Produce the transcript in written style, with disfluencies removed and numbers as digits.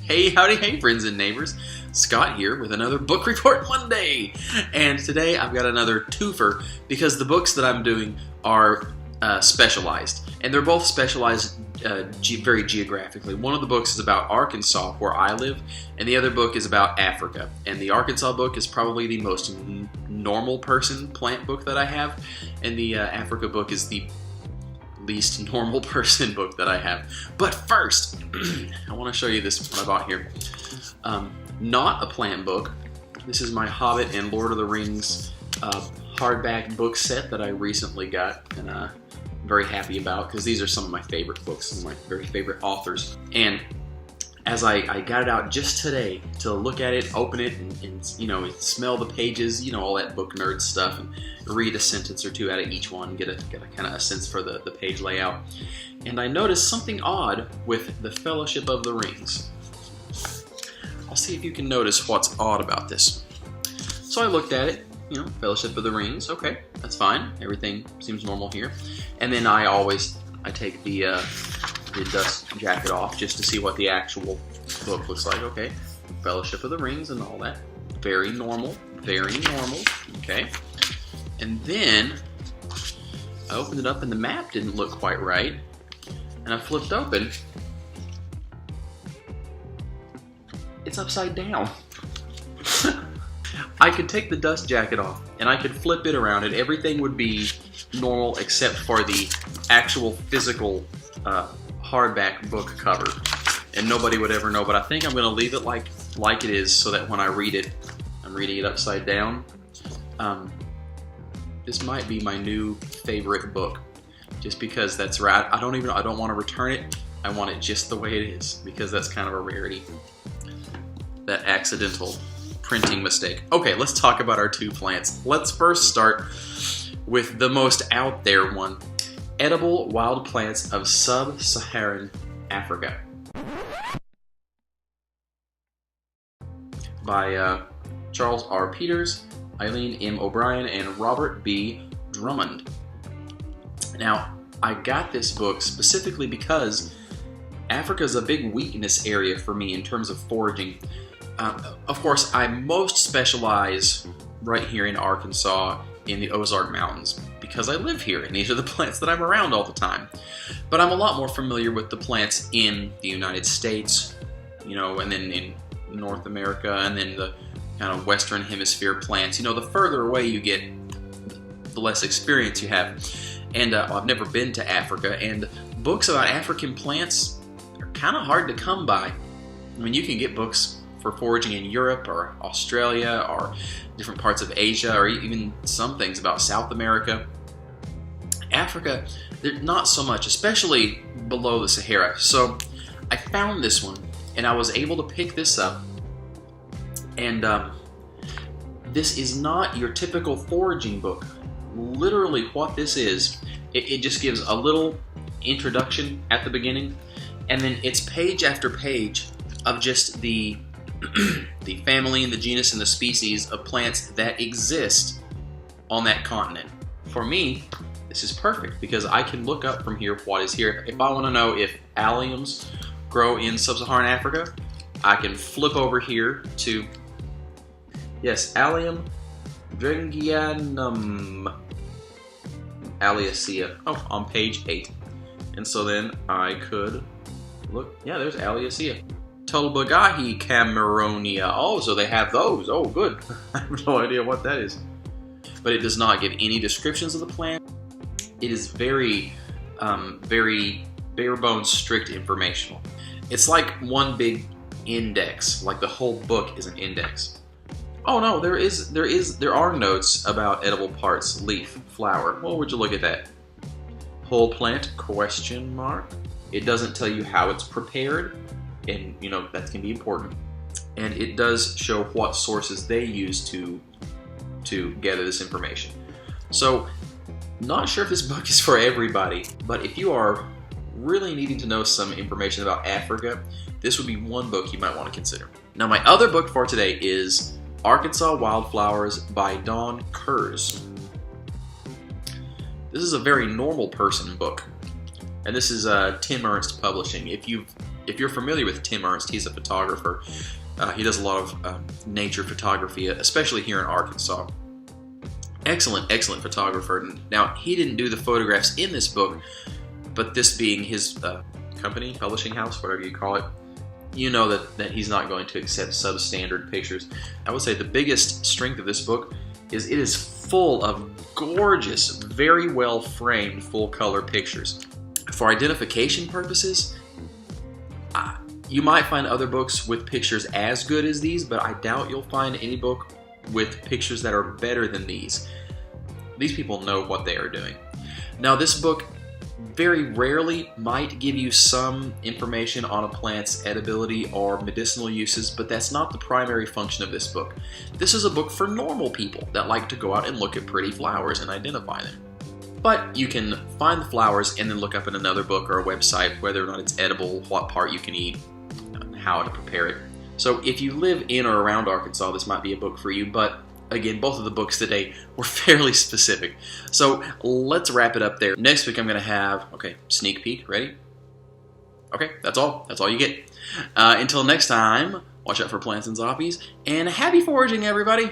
Hey, howdy, hey, friends and neighbors. Scott here with another Book Report Monday. And today I've got another twofer because the books that I'm doing are specialized. And they're both specialized very geographically. One of the books is about Arkansas, where I live, and the other book is about Africa. And the Arkansas book is probably the most normal person plant book that I have, and the Africa book is the least normal person book that I have. But first, I want to show you this one I bought here. Not a plant book. This is my Hobbit and Lord of the Rings hardback book set that I recently got, and I'm very happy about because these are some of my favorite books, some of my very favorite authors. And as I got it out just today to look at it, open it, and you know, smell the pages, you know, all that book nerd stuff, and read a sentence or two out of each one, get a kind of a sense for the page layout. And I noticed something odd with the Fellowship of the Rings. I'll see if you can notice what's odd about this. So I looked at it, you know, Fellowship of the Rings, okay, that's fine. Everything seems normal here. And then I take the dust jacket off just to see what the actual book looks like. Okay, Fellowship of the Rings and all that. Very normal, okay. And then I opened it up and the map didn't look quite right. And I flipped open. It's upside down. I could take the dust jacket off and I could flip it around and everything would be normal except for the actual physical hardback book cover, and nobody would ever know. But I think I'm going to leave it like it is, so that when I read it, I'm reading it upside down. This might be my new favorite book, just because that's right. I don't want to return it. I want it just the way it is, because that's kind of a rarity. That accidental printing mistake. Okay, let's talk about our two plants. Let's first start with the most out there one. Edible Wild Plants of Sub-Saharan Africa by Charles R. Peters, Eileen M. O'Brien, and Robert B. Drummond. Now, I got this book specifically because Africa is a big weakness area for me in terms of foraging. Of course, I most specialize right here in Arkansas in the Ozark Mountains, because I live here and these are the plants that I'm around all the time. But I'm a lot more familiar with the plants in the United States, you know, and then in North America, and then the kind of Western Hemisphere plants. You know, the further away you get, the less experience you have. And I've never been to Africa, and books about African plants are kind of hard to come by. I mean, you can get books for foraging in Europe or Australia or different parts of Asia, or even some things about South America. Africa, not so much, especially below the Sahara. So I found this one and I was able to pick this up, and this is not your typical foraging book. Literally what this is, it just gives a little introduction at the beginning, and then it's page after page of just the family and the genus and the species of plants that exist on that continent. For me, this is perfect because I can look up from here what is here. If I want to know if alliums grow in Sub-Saharan Africa, I can flip over here to, yes, Allium Drengianum Alliacea, on page 8. And so then I could look, yeah, there's Alliacea. Tulbagahi Cameronia. Oh, so they have those. Oh, good. I have no idea what that is. But it does not give any descriptions of the plant. It is very, very bare bones, strict informational. It's like one big index, like the whole book is an index. Oh no, there are notes about edible parts, leaf, flower. Well, would you look at that? Whole plant, question mark. It doesn't tell you how it's prepared, and you know that can be important. And it does show what sources they use to gather this information. So, not sure if this book is for everybody, but if you are really needing to know some information about Africa, this would be one book you might want to consider. Now, my other book for today is Arkansas Wildflowers by Dawn Kurz. This is a very normal person book, and this is Tim Ernst Publishing. If if you're familiar with Tim Ernst, he's a photographer. He does a lot of nature photography, especially here in Arkansas. Excellent, excellent photographer. Now, he didn't do the photographs in this book, but this being his company, publishing house, whatever you call it, you know that he's not going to accept substandard pictures. I would say the biggest strength of this book is it is full of gorgeous, very well framed, full color pictures. For identification purposes, you might find other books with pictures as good as these, but I doubt you'll find any book with pictures that are better than these. These people know what they are doing. Now, this book very rarely might give you some information on a plant's edibility or medicinal uses, but that's not the primary function of this book. This is a book for normal people that like to go out and look at pretty flowers and identify them. But you can find the flowers and then look up in another book or a website whether or not it's edible, what part you can eat, how to prepare it. So if you live in or around Arkansas, this might be a book for you, but again, both of the books today were fairly specific. So let's wrap it up there. Next week I'm going to have, sneak peek, ready? Okay, that's all. That's all you get. Until next time, watch out for plants and zombies, and happy foraging, everybody!